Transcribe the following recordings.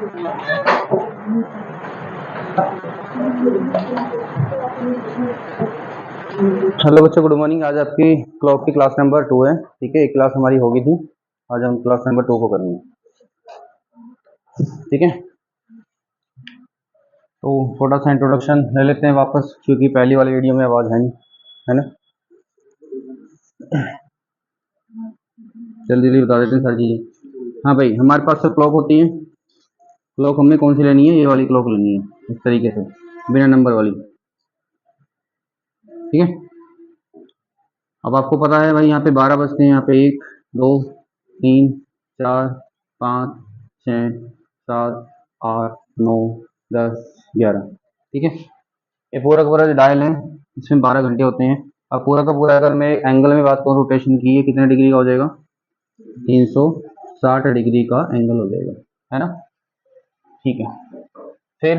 Hello बच्चों, good morning. आज आपकी क्लॉक की क्लास नंबर 2 है। ठीक है, एक क्लास हमारी होगी थी, आज हम क्लास नंबर 2 को करेंगे। ठीक है, तो थोड़ा सा इंट्रोडक्शन ले लेते हैं वापस, क्योंकि पहली वाली वीडियो में आवाज़ है नहीं, है ना। जल्दी जल्दी बता देते हैं सारी चीज़ें। हाँ भाई, हमारे पास तो क्लॉक होती है। क्लॉक हमने कौन सी लेनी है? ये वाली क्लॉक लेनी है, इस तरीके से बिना नंबर वाली। ठीक है, अब आपको पता है भाई, यहाँ पे 12 बजते हैं। यहाँ पे 1 2 3 4 5 6 7 8 9 10 11। ठीक है, ये पूरा का पूरा जो डायल है इसमें 12 घंटे होते हैं। और पूरा का पूरा अगर मैं एंगल में बात करूँ रोटेशन की, ये कितने डिग्री का हो जाएगा? 360 डिग्री का एंगल हो जाएगा, है ना। ठीक है, फिर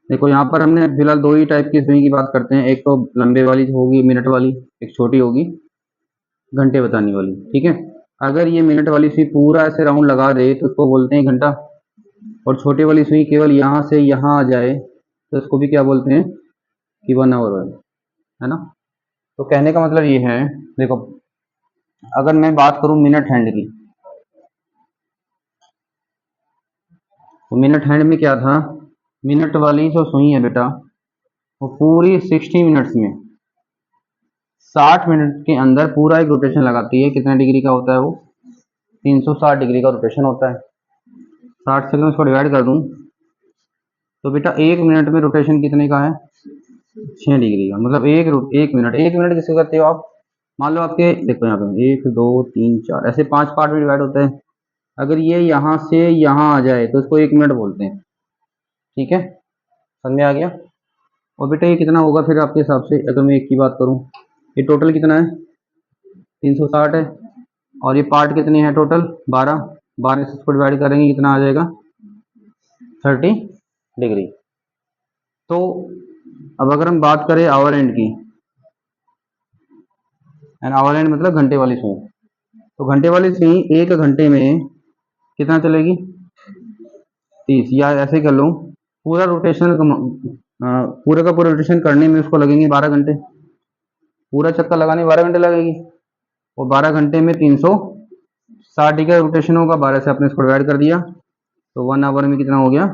देखो यहाँ पर हमने फिलहाल दो ही टाइप की सुई की बात करते हैं। एक तो लंबे वाली होगी मिनट वाली, एक छोटी होगी घंटे बताने वाली। ठीक है, अगर ये मिनट वाली सुई पूरा ऐसे राउंड लगा दे तो उसको बोलते हैं घंटा, और छोटी वाली सुई केवल यहाँ से यहाँ आ जाए तो उसको भी क्या बोलते हैं कि 1 आवर है ना। तो कहने का मतलब ये है, देखो अगर मैं बात करूं मिनट हैंड की, तो मिनट हैंड में क्या था? मिनट वाली जो सुई है बेटा, वो पूरी 60 मिनट्स में 60 मिनट के अंदर पूरा एक रोटेशन लगाती है। कितने डिग्री का होता है वो? 360 डिग्री का रोटेशन होता है। 60 से मैं उसको डिवाइड कर दूं तो बेटा 1 मिनट में रोटेशन कितने का है? 6 डिग्री का। मतलब एक मिनट किसको कहते हो आप? मान लो आपके, देखो यहाँ पे 1 2 3 4 ऐसे 5 पार्ट में डिवाइड होता है। अगर ये यहाँ से यहाँ आ जाए तो इसको 1 मिनट बोलते हैं। ठीक है, समझ में आ गया। और बेटा ये कितना होगा फिर आपके हिसाब से? अगर मैं एक की बात करूँ, ये टोटल कितना है? 360 है। और ये पार्ट कितने हैं टोटल? 12। 12 से इसको डिवाइड करेंगे, कितना आ जाएगा? 30 डिग्री। तो अब अगर हम बात करें आवर एंड की, एंड आवर एंड मतलब घंटे वाली सुई, तो घंटे वाली सुई 1 घंटे में कितना चलेगी? 30। या ऐसे कर लो, पूरा रोटेशन पूरा का पूरा रोटेशन करने में उसको लगेंगे 12 घंटे। पूरा चक्कर लगाने में 12 घंटे लगेगी, और 12 घंटे में 360 डिग्री रोटेशन होगा। 12 से आपने इसको डिवाइड कर दिया तो 1 आवर में कितना हो गया?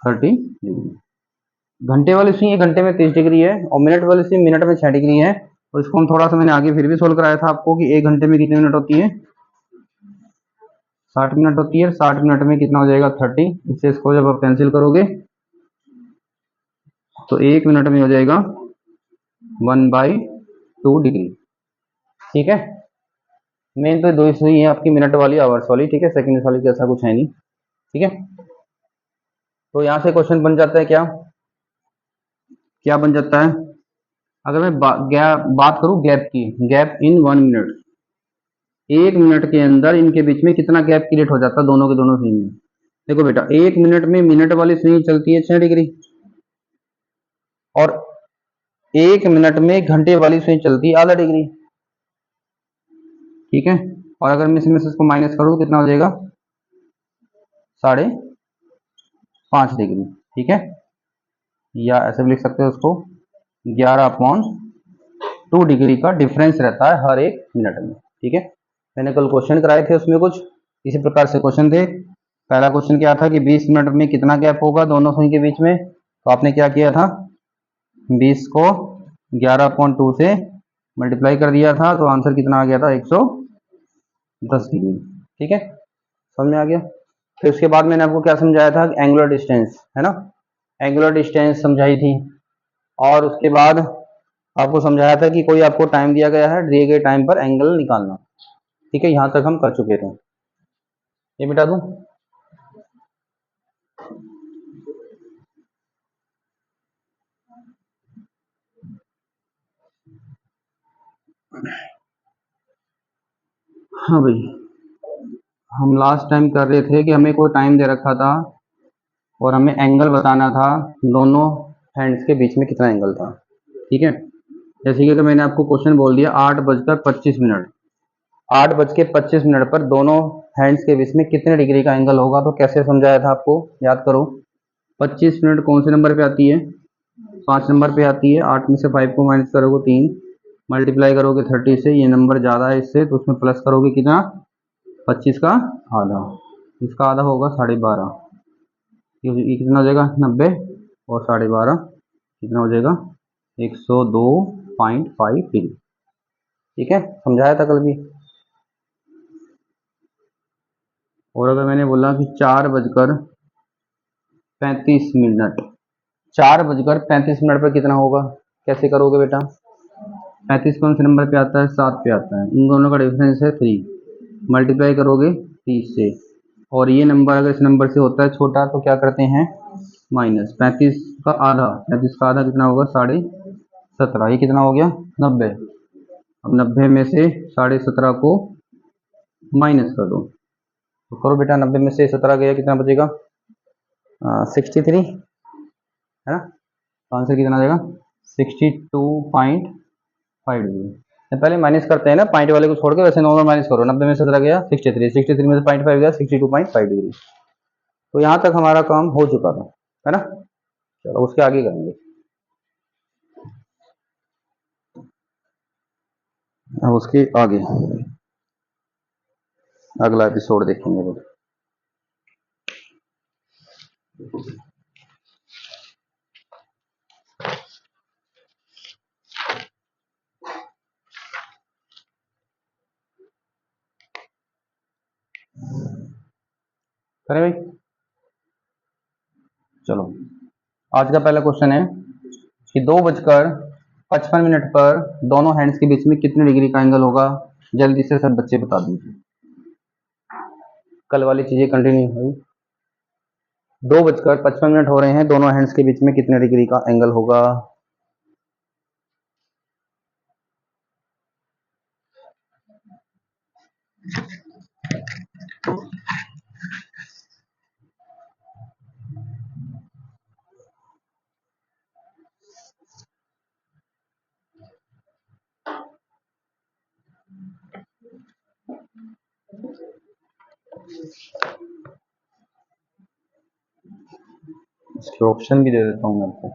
30 डिग्री। घंटे वाली सुई 1 घंटे में 30 डिग्री है, और मिनट वाली सुई मिनट में 6 डिग्री है। और इसको हम थोड़ा सा मैंने आगे फिर भी सोल्व कराया था आपको कि 1 घंटे में कितने मिनट होती है? 60 मिनट होती है। 60 मिनट में कितना हो जाएगा? 30। इससे इसको जब आप कैंसिल करोगे तो 1 मिनट में हो जाएगा 1/2 डिग्री। ठीक है, मेन तो दो ही सुई है आपकी, मिनट वाली आवर्स वाली। ठीक है, सेकंड वाली ऐसा कुछ है नहीं। ठीक है, तो यहाँ से क्वेश्चन बन जाता है क्या? क्या बन जाता है? अगर मैं बात करूं गैप की, गैप इन 1 मिनट, 1 मिनट के अंदर इनके बीच में कितना गैप क्रिएट हो जाता है दोनों के दोनों सुई में? देखो बेटा, 1 मिनट में मिनट वाली सुई चलती है 6 डिग्री, और 1 मिनट में घंटे वाली सुई चलती है आधा डिग्री। ठीक है, और अगर मैं इसमें से इसको माइनस करूँ तो कितना हो जाएगा? 5.5 डिग्री। ठीक है, या ऐसे भी लिख सकते हो उसको, 11/2 डिग्री का डिफरेंस रहता है हर 1 मिनट में। ठीक है, मैंने कल क्वेश्चन कराए थे, उसमें कुछ इसी प्रकार से क्वेश्चन थे। पहला क्वेश्चन क्या था कि 20 मिनट में कितना गैप होगा दोनों सुई के बीच में? तो आपने क्या किया था? 20 को 11/2 से मल्टीप्लाई कर दिया था, तो आंसर कितना आ गया था? 110 डिग्री। ठीक है, समझ में आ गया। फिर उसके बाद मैंने आपको क्या समझाया था? एंगुलर डिस्टेंस, है ना, एंगुलर डिस्टेंस समझाई थी। और उसके बाद आपको समझाया था कि कोई आपको टाइम दिया गया है, दिए गए टाइम पर एंगल निकालना। ठीक है, यहां तक हम कर चुके थे। ये मिटा दूं? हाँ भाई, हम लास्ट टाइम कर रहे थे कि हमें कोई टाइम दे रखा था और हमें एंगल बताना था दोनों हैंड्स के बीच में कितना एंगल था। ठीक है, जैसे कि अगर मैंने आपको क्वेश्चन बोल दिया 8 बजकर 25 मिनट, 8 बज के 25 मिनट पर दोनों हैंड्स के बीच में कितने डिग्री का एंगल होगा। तो कैसे समझाया था आपको, याद करो। 25 मिनट कौन से नंबर पे आती है, 5 नंबर पे आती है। 8 में से 5 को माइनस करोगे 3, मल्टीप्लाई करोगे 30 से, ये नंबर ज़्यादा है इससे, तो उसमें प्लस करोगे कितना, 25 का आधा। इसका आधा होगा 12.5, ये कितना हो जाएगा 90, और 12.5 कितना हो जाएगा 102.5 डिग्री। ठीक है, समझाया था कल भी। और अगर मैंने बोला कि 4:35, 4:35 पर कितना होगा, कैसे करोगे बेटा। 35 कौन से नंबर पे आता है, 7 पे आता है। इन दोनों का डिफरेंस है 3, मल्टीप्लाई करोगे 30 से, और ये नंबर अगर इस नंबर से होता है छोटा तो क्या करते हैं, माइनस। 35 का आधा, 35 का आधा कितना होगा 17.5, ये कितना हो गया 90। अब 90 में से 17.5 को माइनस कर दो, तो करो बेटा, 90 में से 17 गया, कितना बचेगा 63, है ना। तो आंसर कितना आ जाएगा 62.5 डिग्री। पहले माइनस करते हैं ना, पॉइंट वाले को छोड़ के, वैसे नॉर्मल माइनस करो। 90 में 17 गया 63, 63 में से 0.5 गया 62.5 डिग्री। तो यहाँ तक हमारा काम हो चुका था, है ना। चलो उसके आगे करेंगे। अब उसके आगे अगला एपिसोड देखेंगे वो। करें भाई, चलो आज का पहला क्वेश्चन है कि 2:55 पर दोनों हैंड्स के बीच में कितने डिग्री का एंगल होगा। जल्दी से सब बच्चे बता दीजिए, कल वाली चीजें कंटिन्यू हुई। 2:55 हो रहे हैं, दोनों हैंड्स के बीच में कितने डिग्री का एंगल होगा। इसके ऑप्शन भी दे देता हूँ मैं आपको।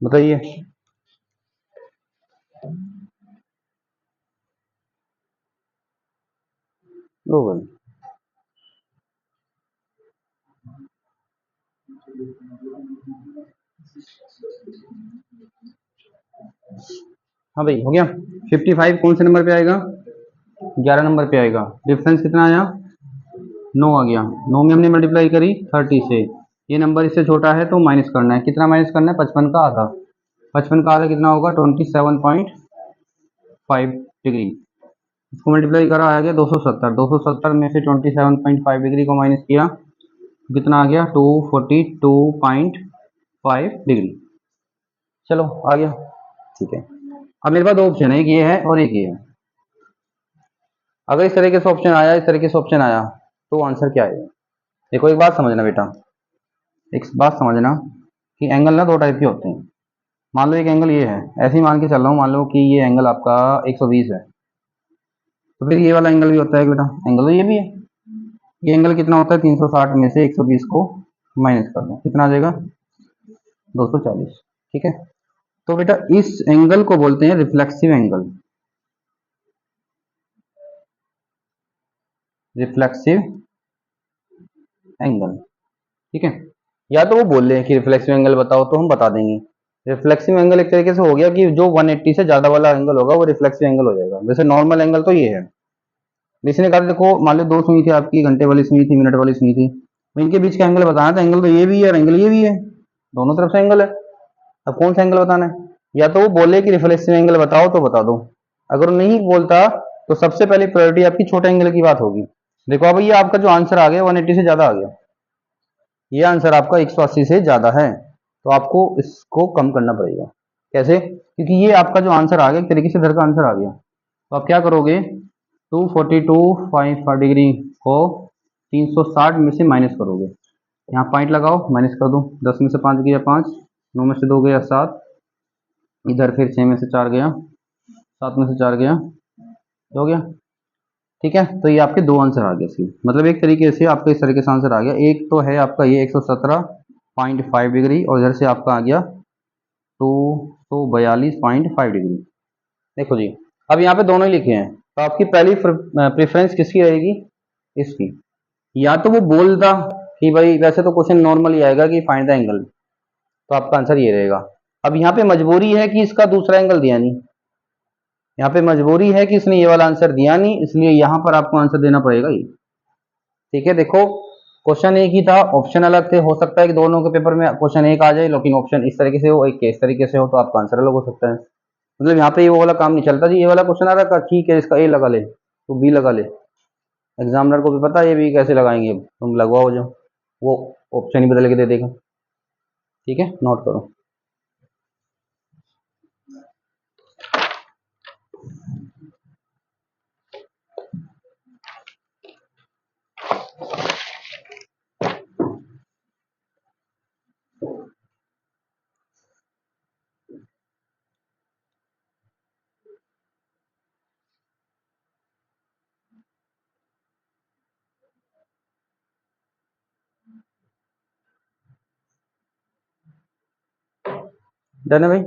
बताइए, लो भाई। हाँ भाई, हो गया। 55 कौन से नंबर पे आएगा, 11 नंबर पे आएगा। डिफरेंस कितना आया, 9 आ गया। 9 में हमने मल्टीप्लाई करी 30 से, ये नंबर इससे छोटा है तो माइनस करना है। कितना माइनस करना है, 55 का आधा। 55 का आधा कितना होगा 27.5 डिग्री। इसको मल्टीप्लाई करा, आ गया 270। 270 में से 27.5 डिग्री को माइनस किया, कितना आ गया 242.5 डिग्री। चलो आ गया, ठीक है। अब मेरे पास दो ऑप्शन है, एक ये है और एक ये है। अगर इस तरीके से ऑप्शन आया, इस तरीके से ऑप्शन आया, तो आंसर क्या है। देखो एक बात समझना बेटा, एक बात समझना कि एंगल ना दो टाइप के होते हैं। मान लो एक एंगल ये है, ऐसे ही मान के चल रहा हूँ, मान लो कि ये एंगल आपका 120 है, तो फिर ये वाला एंगल भी होता है बेटा, एंगल तो ये भी है। ये एंगल कितना होता है, 360 में से 120 को माइनस कर दो, कितना आ जाएगा 240। ठीक है, तो बेटा इस एंगल को बोलते हैं रिफ्लेक्सिव एंगल। रिफ्लेक्सिव एंगल, ठीक है। या तो वो बोल रहे हैं कि रिफ्लेक्सिव एंगल बताओ, तो हम बता देंगे। रिफ्लेक्सिव एंगल एक तरीके से हो गया कि जो 180 से ज्यादा वाला एंगल होगा वो रिफ्लेक्सिव एंगल हो जाएगा। वैसे नॉर्मल एंगल तो ये है। इसने कहा देखो, मान लो दो सुई थी आपकी, घंटे वाली सुई थी, मिनट वाली सुई थी, तो इनके बीच का एंगल बताना था। एंगल तो ये भी है और एंगल ये भी है, दोनों तरफ से एंगल है। अब कौन सा एंगल बताना है। या तो वो बोले कि रिफ्लेक्सिव एंगल बताओ तो बता दो, अगर वो नहीं बोलता तो सबसे पहली प्रायोरिटी आपकी छोटे एंगल की बात होगी। देखो अब ये आपका जो आंसर आ गया 180 से ज्यादा आ गया, ये आंसर आपका 180 से ज्यादा है, तो आपको इसको कम करना पड़ेगा। कैसे? क्योंकि ये आपका जो आंसर आ गया एक तरीके से इधर का आंसर आ गया, तो आप क्या करोगे, 242.5 डिग्री को 360 में से माइनस करोगे। यहाँ पॉइंट लगाओ, माइनस कर दो, 10 में से 5 गया 5, 9 में से 2 गया 7, इधर फिर 6 में से 4 गया, 7 में से 4 गया, हो गया। ठीक है, तो ये आपके दो आंसर आ गए इसके, मतलब एक तरीके से आपका इस तरीके से आंसर आ गया। एक तो है आपका ये 117.5 डिग्री और इधर से आपका आ गया 242.5 डिग्री। देखो जी, अब यहाँ पे दोनों ही लिखे हैं, तो आपकी पहली प्रेफरेंस किसकी रहेगी? इसकी। या तो वो बोलता कि भाई वैसे तो क्वेश्चन नॉर्मली आएगा कि फाइंड द एंगल, तो आपका आंसर ये रहेगा। अब यहाँ पे मजबूरी है कि इसका दूसरा एंगल दिया नहीं, यहाँ पे मजबूरी है कि इसने ये वाला आंसर दिया नहीं, इसलिए यहाँ पर आपको आंसर देना पड़ेगा ये। ठीक है, देखो क्वेश्चन एक ही था, ऑप्शन अलग थे, हो सकता है कि दोनों के पेपर में क्वेश्चन एक आ जाए लेकिन ऑप्शन इस तरीके से हो, एक इस तरीके से हो, तो आपका आंसर अलग हो सकता है। मतलब यहाँ पे ये वो वाला काम नहीं चलता जी, ये वाला क्वेश्चन आ रहा था, ठीक है इसका ए लगा ले तो बी लगा ले, एग्जामिनर को भी पता है ये भी कैसे लगाएंगे, तुम लगवाओ जो, वो ऑप्शन ही बदल के दे देगा। ठीक है, नोट करो। डन है भाई?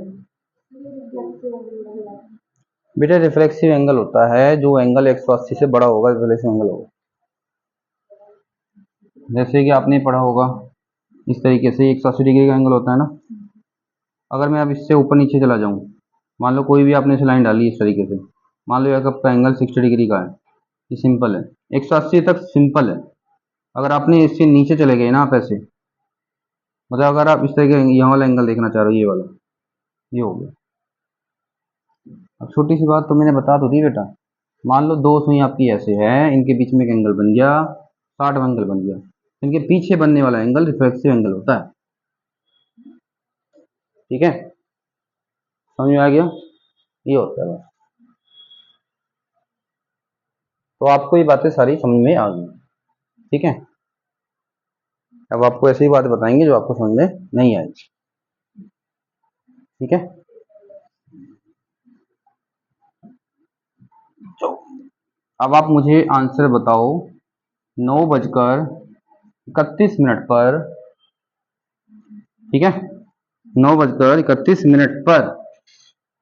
बेटा रिफ्लेक्सिव एंगल होता है जो एंगल 180 से बड़ा होगा, रिफ्लेक्सिव एंगल होगा। जैसे कि आपने पढ़ा होगा इस तरीके से 180 डिग्री का एंगल होता है ना। अगर मैं अब इससे ऊपर नीचे चला जाऊं, मान लो कोई भी आपने इसे लाइन डाली इस तरीके से, मान लो आपका एंगल 60 डिग्री का है, ये सिंपल है, 180 तक सिंपल है। अगर आपने इससे नीचे चले गए ना आप ऐसे, मतलब अगर आप इस तरीके यहाँ वाला एंगल देखना चाह रहे हो, ये वाला, ये हो गया। अब छोटी सी बात तो मैंने बता तो दी बेटा, मान लो दो सुई आपकी ऐसे है, इनके बीच में एक एंगल बन गया, 60 एंगल बन गया, इनके पीछे बनने वाला एंगल रिफ्लेक्सिव एंगल होता है। ठीक है, समझ में आ गया? ये होता है। तो आपको ये बातें सारी समझ में आ गई। ठीक है, अब आपको ऐसी बात बताएंगे जो आपको समझ में नहीं आई। ठीक है, तो अब आप मुझे आंसर बताओ, 9:31 पर, ठीक है, 9:31 पर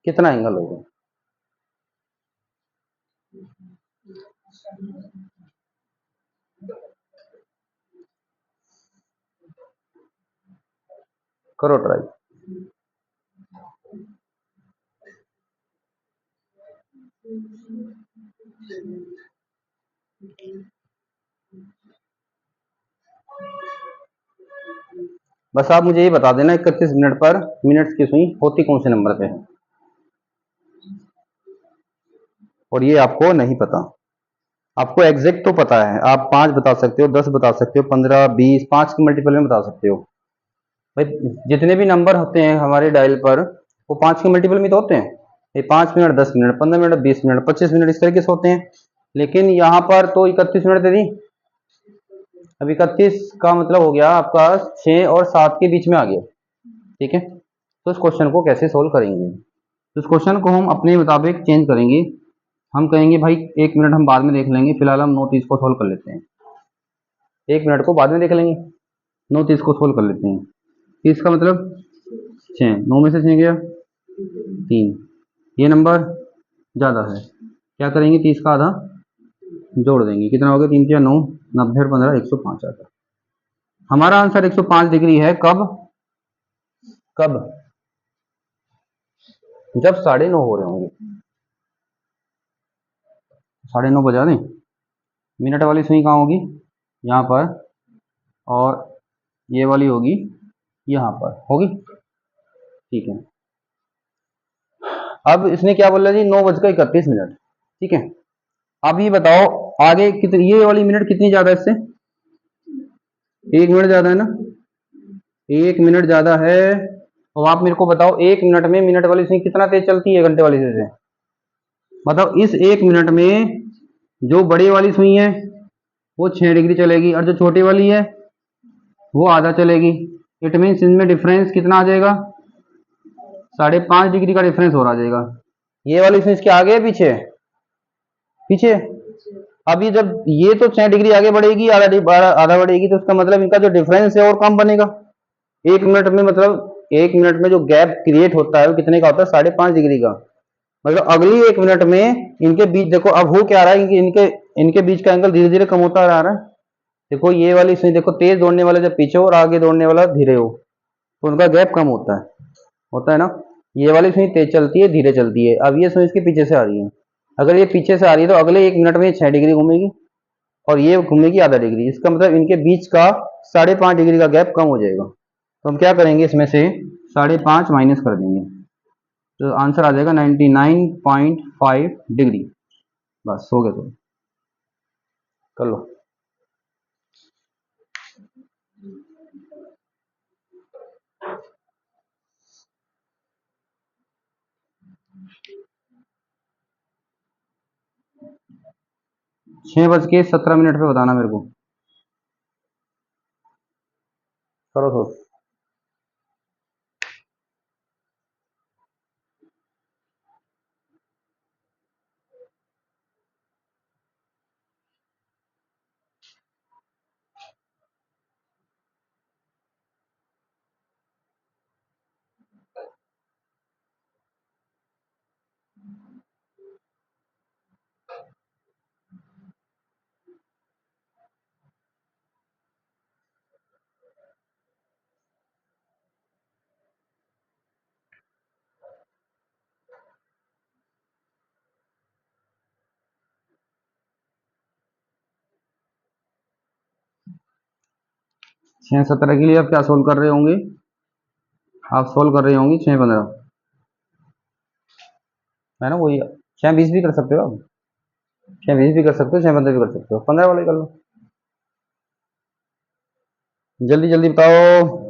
कितना एंगल होगा? करो ट्राई। बस आप मुझे ये बता देना 31 मिनट पर मिनट्स की सुई होती कौन से नंबर पे है, और ये आपको नहीं पता। आपको एग्जैक्ट तो पता है, आप 5 बता सकते हो, 10 बता सकते हो, 15, 20, 5 के मल्टीपल में बता सकते हो। भाई जितने भी नंबर होते हैं हमारे डायल पर वो 5 के मल्टीपल में तो होते हैं। ये 5 minute, 10 minute, 15 minute, 20 minute, 25 minute इस तरीके से होते हैं। लेकिन यहाँ पर तो 31 मिनट दे दी। अब 31 का मतलब हो गया आपका 6 और 7 के बीच में आ गया। ठीक है, तो इस क्वेश्चन को कैसे सोल्व करेंगे? तो इस क्वेश्चन को हम अपने मुताबिक चेंज करेंगे। हम कहेंगे भाई 1 मिनट हम बाद में देख लेंगे, फिलहाल हम 9:30 को सोल्व कर लेते हैं। 1 मिनट को बाद में देख लेंगे, 9:30 को सोल्व कर लेते हैं। 30 का मतलब 6, 9 में से 6 गया 3, ये नंबर ज़्यादा है, क्या करेंगे, 30 का आधा जोड़ देंगे, कितना हो गया, 3 या 9, 90 और 15, 105 आता। हमारा आंसर 105 डिग्री है। कब? कब? जब 9:30 हो रहे होंगे। 9:30 बजा दें। मिनट वाली सुई कहाँ होगी? यहाँ पर, और ये वाली होगी यहाँ पर, होगी। ठीक है, अब इसने क्या बोला जी, 9:31। ठीक है, अब ये बताओ आगे कितनी, ये वाली मिनट कितनी ज्यादा है इससे? 1 मिनट ज्यादा है ना। 1 मिनट ज़्यादा है। और आप मेरे को बताओ 1 मिनट में मिनट वाली सुई कितना तेज चलती है घंटे वाली सुई से? बताओ इस 1 मिनट में जो बड़ी वाली सुई है वो 6 डिग्री चलेगी और जो छोटी वाली है वो आधा चलेगी। इट मीन्स इनमें डिफरेंस कितना आ जाएगा? 5.5 डिग्री का डिफरेंस हो रहा जाएगा। ये वाली सुई इसके आगे है पीछे? पीछे। अब ये जब ये तो 6 डिग्री आगे बढ़ेगी, आधा बढ़ेगी, तो उसका मतलब इनका जो डिफरेंस है और कम बनेगा। 1 मिनट में मतलब 1 मिनट में जो गैप क्रिएट होता है वो कितने का होता है? 5.5 डिग्री का। मतलब अगली 1 मिनट में इनके बीच देखो अब हो क्या रहा है, इनके इनके बीच का एंगल धीरे धीरे कम होता आ रहा है। देखो ये वाली सुई देखो, तेज दौड़ने वाला जब पीछे हो और आगे दौड़ने वाला धीरे हो तो उनका गैप कम होता है ना। ये वाली सुई तेज चलती है, धीरे चलती है। अब ये सुई इसके पीछे से आ रही है, अगर ये पीछे से आ रही है तो अगले 1 मिनट में 6 डिग्री घूमेगी और ये घूमेगी आधा डिग्री। इसका मतलब इनके बीच का 5.5 डिग्री का गैप कम हो जाएगा। तो हम क्या करेंगे, इसमें से 5.5 माइनस कर देंगे तो आंसर आ जाएगा 99.5 डिग्री। बस हो गया। तो कर लो। छः बज के 17 मिनट पे बताना मेरे को। करो तो। छः 17 के लिए आप क्या सोल्व कर रहे होंगे? आप सोल्व कर रहे होंगे 6 15, है ना? वही 6 20 भी कर सकते हो आप। 6 20 भी कर सकते हो, 6 15 भी कर सकते हो, 15 वाले कर लो। जल्दी जल्दी बताओ।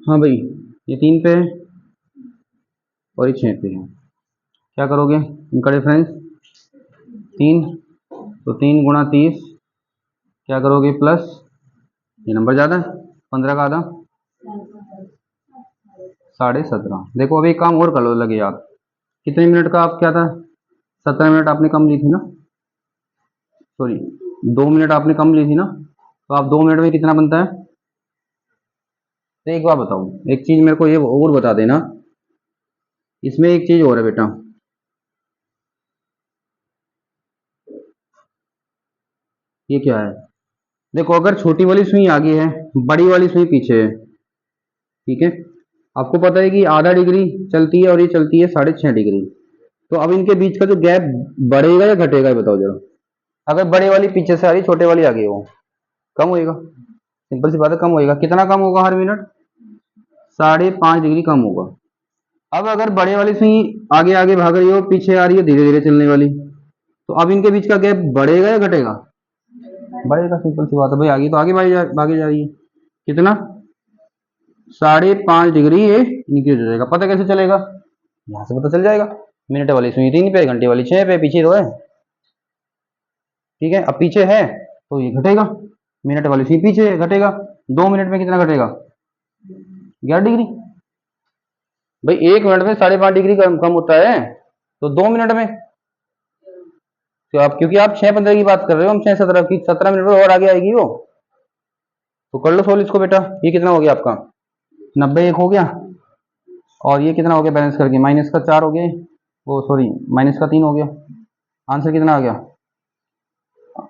हाँ भाई, ये 3 पे है और ये 6 पे है। क्या करोगे इनका डिफरेंस? 3, तो 3 × 30 क्या करोगे? प्लस ये नंबर ज़्यादा है, 15 का आधा 17.5। देखो अभी एक काम और कर लो लगे यार। कितने मिनट का आप क्या था? 17 मिनट आपने कम ली थी ना, सॉरी 2 मिनट आपने कम ली थी ना, तो आप 2 मिनट में कितना बनता है? तो एक बार बताओ, एक चीज़ मेरे को ये और बता देना, इसमें एक चीज़ और है बेटा। ये क्या है? देखो अगर छोटी वाली सुई आगे है, बड़ी वाली सुई पीछे है, ठीक है। आपको पता है कि आधा डिग्री चलती है और ये चलती है 6.5 डिग्री। तो अब इनके बीच का जो गैप बढ़ेगा या घटेगा, ये बताओ जरा। अगर बड़े वाली पीछे से आ रही, छोटे वाली आगे हो, कम होएगा। सिंपल सी बात है, कम होएगा। कितना कम होगा हर मिनट? 5.5 डिग्री कम होगा। अब अगर बड़े वाली सुई आगे आगे भाग रही हो, पीछे आ रही है धीरे धीरे चलने वाली, तो अब इनके बीच का गैप बढ़ेगा या घटेगा? बढ़ेगा। सिंपल सी बात है भाई, आगे तो आगे भागी जा रही है। कितना? 5.5 डिग्री ये इंक्रीज हो जाएगा। पता कैसे चलेगा? यहाँ से पता चल जाएगा। मिनट वाली सुई 3 पे, घंटे वाली 6 पे, पीछे तो है, ठीक है। अब पीछे है तो ये घटेगा। मिनट वाली सुई पीछे है, घटेगा। 2 मिनट में कितना घटेगा? 11 डिग्री। भाई 1 मिनट में 5.5 डिग्री कम होता है, तो 2 मिनट में तो आप, क्योंकि आप 6 15 की बात कर रहे हो, हम 6 17 की, 17 मिनट में और आगे आएगी वो। तो कर लो सोल्व इसको बेटा। ये कितना हो गया आपका? 90 एक हो गया, और ये कितना हो गया बैलेंस करके? माइनस का 4 हो गया, वो सॉरी माइनस का 3 हो गया। आंसर कितना आ गया?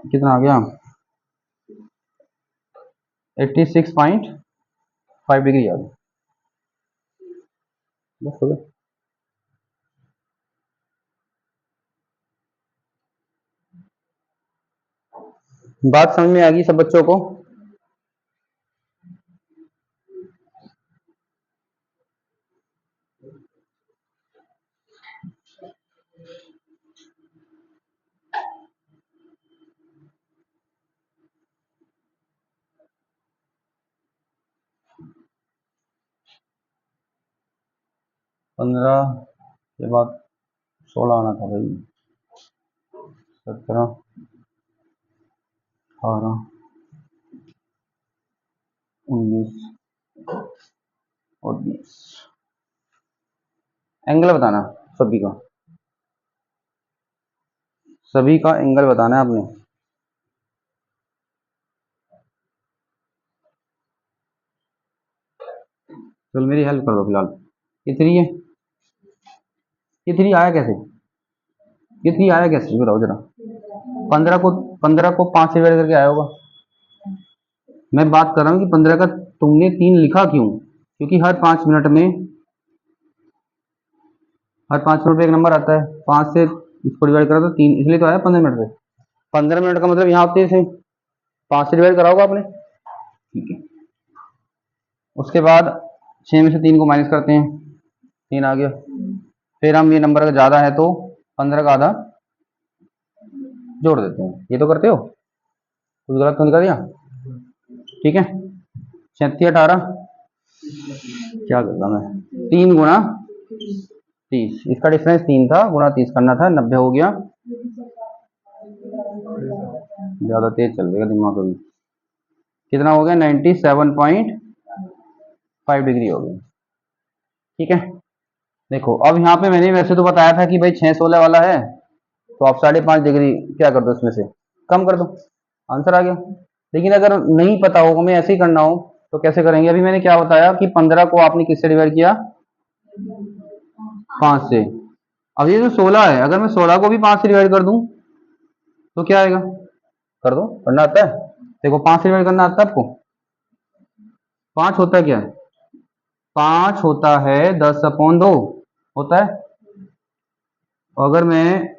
कितना आ गया? 86.5 डिग्री आ गया। बस हो गया। बात समझ में आ गई सब बच्चों को? पंद्रह के बाद 16 आना था भाई, 17, 18, 19 और 20। एंगल बताना सभी का एंगल बताना है आपने। चलो मेरी हेल्प कर दो फिलहाल। ये 3 है, ये 3 आया कैसे, ये 3 आया कैसे बताओ जरा। 15 को 5 से डिवाइड करके आया होगा। मैं बात कर रहा हूँ कि 15 का तुमने 3 लिखा क्यों? क्योंकि हर 5 मिनट में एक नंबर आता है, 5 से इसको डिवाइड करा तो 3, इसलिए तो आया 15 मिनट पे। 15 मिनट का मतलब यहाँ होते हैं 5 से डिवाइड करा होगा आपने, ठीक है। उसके बाद 6 में से 3 को माइनस करते हैं, 3 आ गया। फिर हम ये नंबर अगर ज़्यादा है तो 15 का आधा जोड़ देते हैं। ये तो करते हो, कुछ गलत तो नहीं कर दिया? ठीक है। 36, 18 क्या करता मैं, 3 गुणा 30, इसका डिफरेंस 3 था, गुणा 30 करना था, 90 हो गया। ज़्यादा तेज चल रहा दिमाग अभी। कितना हो गया? 97.5 डिग्री हो गया। ठीक है। देखो अब यहाँ पे मैंने वैसे तो बताया था कि भाई 6-16 वाला है, तो आप 5.5 डिग्री क्या कर दो, इसमें से कम कर दो, आंसर आ गया। लेकिन अगर नहीं पता हो, हमें ऐसे ही करना हो तो कैसे करेंगे? अभी मैंने क्या बताया कि 15 को आपने किससे डिवाइड किया? 5 से। अब ये जो 16 है, अगर मैं 16 को भी 5 से डिवाइड कर दूं तो क्या आएगा? कर दो, करना आता है? देखो 5 से डिवाइड करना आता है आपको? 5 होता है क्या है? 5 होता है 10/2 होता है। अगर मैं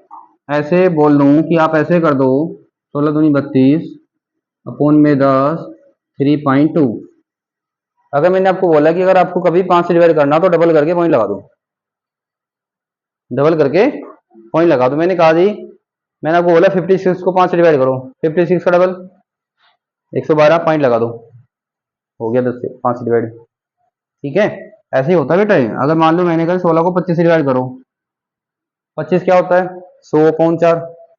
ऐसे बोल दूं कि आप ऐसे कर दो, 16 दूनी 32 अपॉन में 10 3.2। अगर मैंने आपको बोला कि अगर आपको कभी 5 से डिवाइड करना तो डबल करके पॉइंट लगा दो, डबल करके पॉइंट लगा दो। मैंने कहा जी, मैंने आपको बोला 56 को 5 से डिवाइड करो, 56 का डबल 112, पॉइंट लगा दो, हो गया 10 से 5 से डिवाइड। ठीक है, ऐसे ही होता है बेटा। अगर मान लो मैंने कहा 16 को 25 से डिवाइड करो, 25 क्या होता है? 100/4।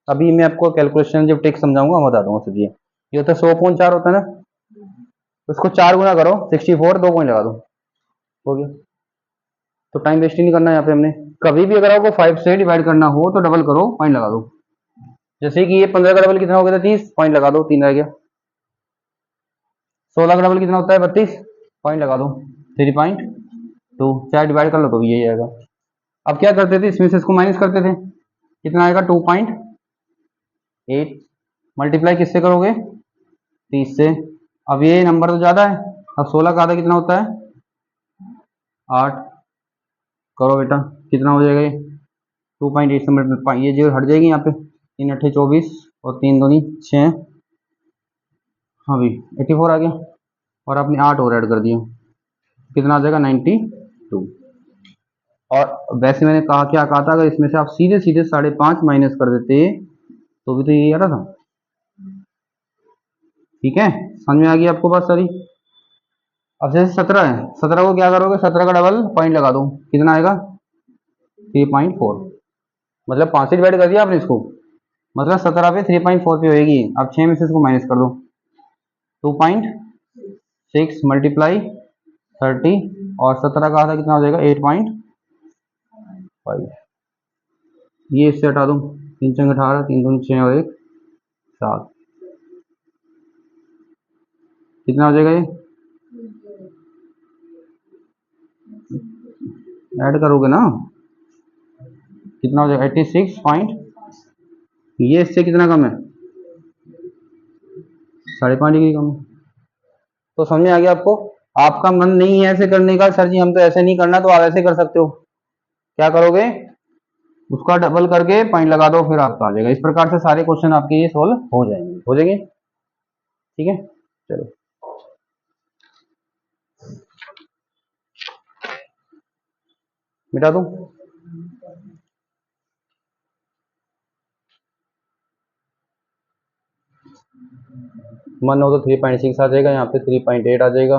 अभी मैं आपको कैलकुलेशन जब टेक्स समझाऊंगा बता दूंगा। सोचिए ये होता है 100/4 होता है ना, उसको 4 गुना करो 64, 2 पॉइंट लगा दो, हो गया। तो टाइम वेस्ट ही नहीं करना है यहाँ पे हमने। कभी भी अगर आपको 5 से डिवाइड करना हो तो डबल करो, पॉइंट लगा दो। जैसे कि ये 15 का डबल कितना हो गया था? 30, पॉइंट लगा दो, 3 रह गया। 16 का डबल कितना होता है? 32, पॉइंट लगा दो, 3.2। चाहे डिवाइड कर लो तो भी यही आएगा। अब क्या करते थे, इसमें से इसको माइनस करते थे, कितना आएगा? 2.8। मल्टीप्लाई किससे करोगे? 30 से। अब ये नंबर तो ज्यादा है, अब 16 का आधा कितना होता है? 8। करो बेटा, कितना हो जाएगा ये? 2.8 से मल्टीप्लाई, ये जो हट जाएगी यहाँ पे, 3 8 24 और 3 दूनी 6। हाँ भाई 84 आ गया, और आपने 8 और ऐड कर दिया, कितना आ जाएगा? 92। और वैसे मैंने कहा, क्या कहा था, अगर इसमें से आप सीधे सीधे 5.5 माइनस कर देते तो भी तो यही आ रहा था। ठीक है, समझ में आ गई आपको बात सारी? अब जैसे 17 है, 17 को क्या करोगे? 17 का डबल, पॉइंट लगा दो, कितना आएगा? 3.4। मतलब 5 से डिवाइड कर दिया आपने इसको, मतलब 17 पे 3.4 पे होएगी। अब 6 में से इसको माइनस कर दो, 2.6 मल्टीप्लाई 30, और 17 का आधा कितना हो जाएगा? 8.5। ये इससे हटा दो, 3 चंग 18, 3 दूनी 6 और 1 7, कितना हो जाएगा? ये ऐड करोगे ना, कितना हो जाएगा? 86 पॉइंट, ये इससे कितना कम है? 5.5 डिग्री कम है। तो समझ में आ गया आपको? आपका मन नहीं है ऐसे करने का, सर जी हम तो ऐसे नहीं करना, तो आप ऐसे कर सकते हो। क्या करोगे? उसका डबल करके पॉइंट लगा दो, फिर आपका आ जाएगा। इस प्रकार से सारे क्वेश्चन आपके ये सोल्व हो जाएंगे, हो जाएंगे। ठीक है, चलो मिटा दूं। मान लो तो 3.6 आ जाएगा, यहाँ पे 3.8 आ जाएगा,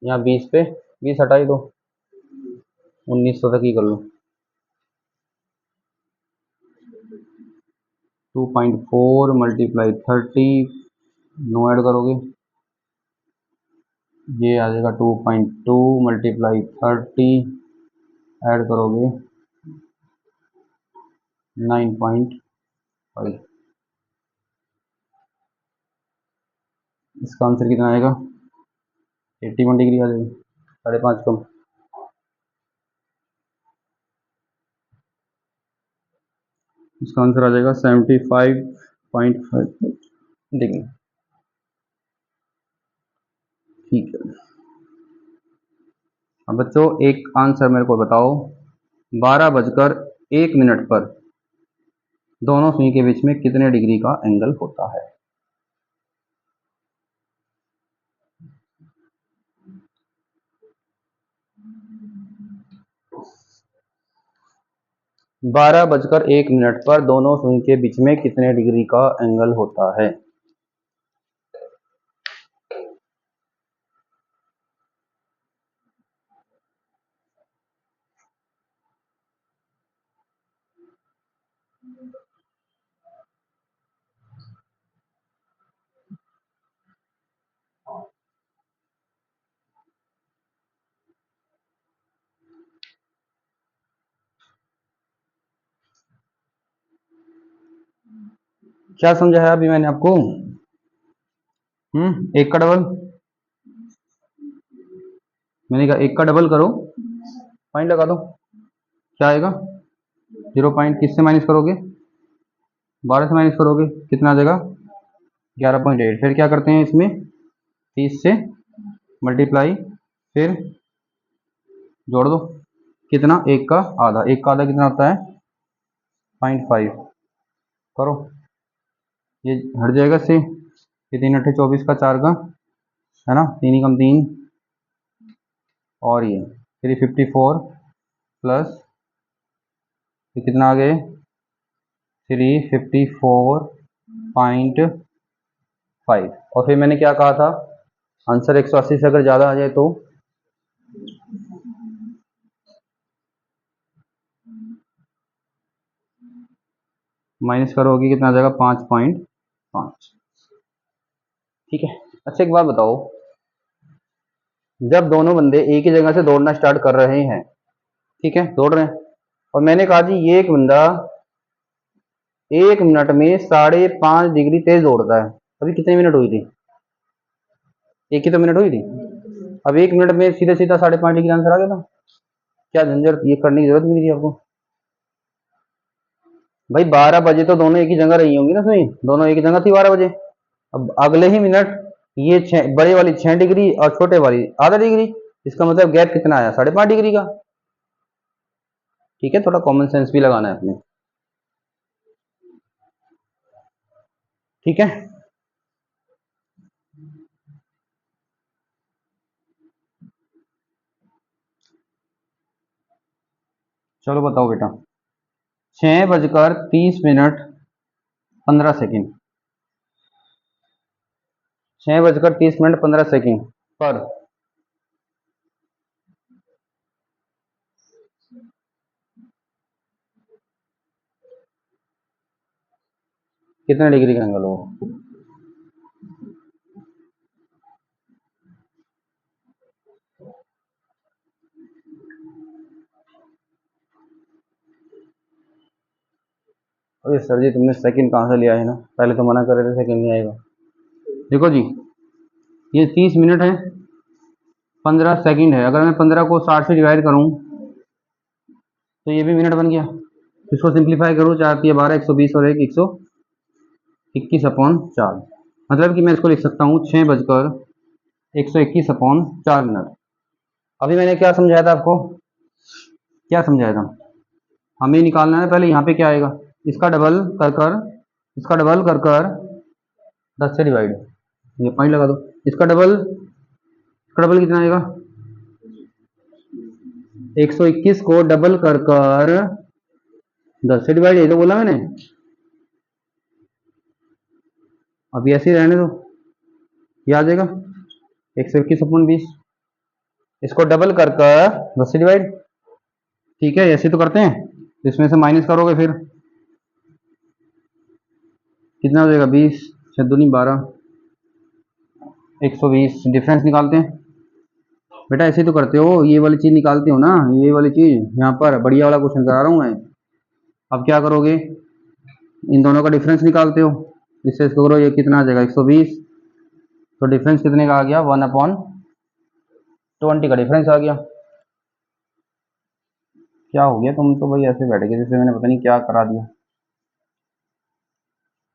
यहाँ 20 पे 20 हटा ही दो, 1900 तक ही कर लो। 2.4 मल्टीप्लाई 30, नो ऐड करोगे, ये आ जाएगा 2.2 मल्टीप्लाई 30, ऐड करोगे 9.5। इसका आंसर कितना आएगा? 81 डिग्री आ जाएगी, 5.5 कम। इसका आंसर आ जाएगा 75.5 डिग्री। ठीक है, अब बच्चों एक आंसर मेरे को बताओ, 12 बजकर 1 मिनट पर दोनों सुई के बीच में कितने डिग्री का एंगल होता है? 12 बजकर 1 मिनट पर दोनों सुई के बीच में कितने डिग्री का एंगल होता है? क्या समझाया अभी मैंने आपको? एक का डबल, मैंने कहा एक का डबल करो, पॉइंट लगा दो, क्या आएगा? 0 पॉइंट किससे माइनस करोगे? 12 से माइनस करोगे, कितना आ जाएगा? 11.8। फिर क्या करते हैं इसमें? 30 से मल्टीप्लाई, फिर जोड़ दो, कितना? एक का आधा, एक का आधा कितना होता है? 0.5 करो, ये हट जाएगा से, ये 3 अट्ठे 24 का 4 का है ना, 3 ही कम 3, और ये 354 प्लस ये कितना आ गए? 354.5। और फिर मैंने क्या कहा था? आंसर 180 से अगर ज़्यादा आ जाए तो माइनस करोगे, कितना आ जाएगा? 5.5। ठीक है, अच्छा एक बात बताओ, जब दोनों बंदे एक ही जगह से दौड़ना स्टार्ट कर रहे हैं, ठीक है, दौड़ रहे हैं, और मैंने कहा जी ये एक बंदा 1 मिनट में 5.5 डिग्री तेज दौड़ता है, अभी कितने मिनट हुई थी? एक ही तो मिनट हुई थी। अब 1 मिनट में सीधे सीधा 5.5 डिग्री आंसर आ गया था, क्या झंझट ये करने की जरूरत भी नहीं थी आपको। भाई 12 बजे तो दोनों एक ही जगह रही होंगी ना, सुनी, दोनों एक ही जगह थी 12 बजे। अब अगले ही मिनट ये बड़े वाली 6 डिग्री और छोटे वाली आधा डिग्री, इसका मतलब गैप कितना आया? 5.5 डिग्री का। ठीक है, थोड़ा कॉमन सेंस भी लगाना है अपने। ठीक है, चलो बताओ बेटा, 6 बजकर 30 मिनट 15 सेकेंड, 6 बजकर 30 मिनट 15 सेकेंड पर कितने डिग्री का एंगल होगा? अरे सर जी तुमने सेकंड कहाँ से लिया है ना, पहले तो मना कर रहे थे सेकंड नहीं आएगा। देखो जी, ये 30 मिनट है, 15 सेकंड है, अगर मैं 15 को 60 से डिवाइड करूँ तो ये भी मिनट बन गया। इसको सिंप्लीफाई करूँ, 4×3=12, 120 और 121/4, मतलब कि मैं इसको लिख सकता हूँ 6 बजकर 121/4 मिनट। अभी मैंने क्या समझाया था आपको? क्या समझाया था? हमें निकालना है पहले यहाँ पे क्या आएगा, इसका डबल कर कर 10 से डिवाइड, ये पॉइंट लगा दो। इसका डबल कितना आएगा? 121 को डबल कर 10 से डिवाइड, ये तो बोला मैंने। अभी ऐसे ही रहने दो, ये आ जाएगा 121/20। इसको डबल कर 10 से डिवाइड। ठीक है, ऐसे तो करते हैं। इसमें से माइनस करोगे फिर कितना हो जाएगा? 20 छदुनी 12, 120। डिफरेंस निकालते हैं। बेटा ऐसे तो करते हो, ये वाली चीज निकालते हो ना, ये वाली चीज। यहाँ पर बढ़िया वाला क्वेश्चन करा रहा हूँ मैं। अब क्या करोगे? इन दोनों का डिफरेंस निकालते हो। इससे इसको करो, ये कितना आ जाएगा? 120। तो डिफरेंस कितने का आ गया? 1/20 का डिफरेंस आ गया। क्या हो गया? तुम तो भाई ऐसे बैठ गए जैसे मैंने पता नहीं क्या करा दिया।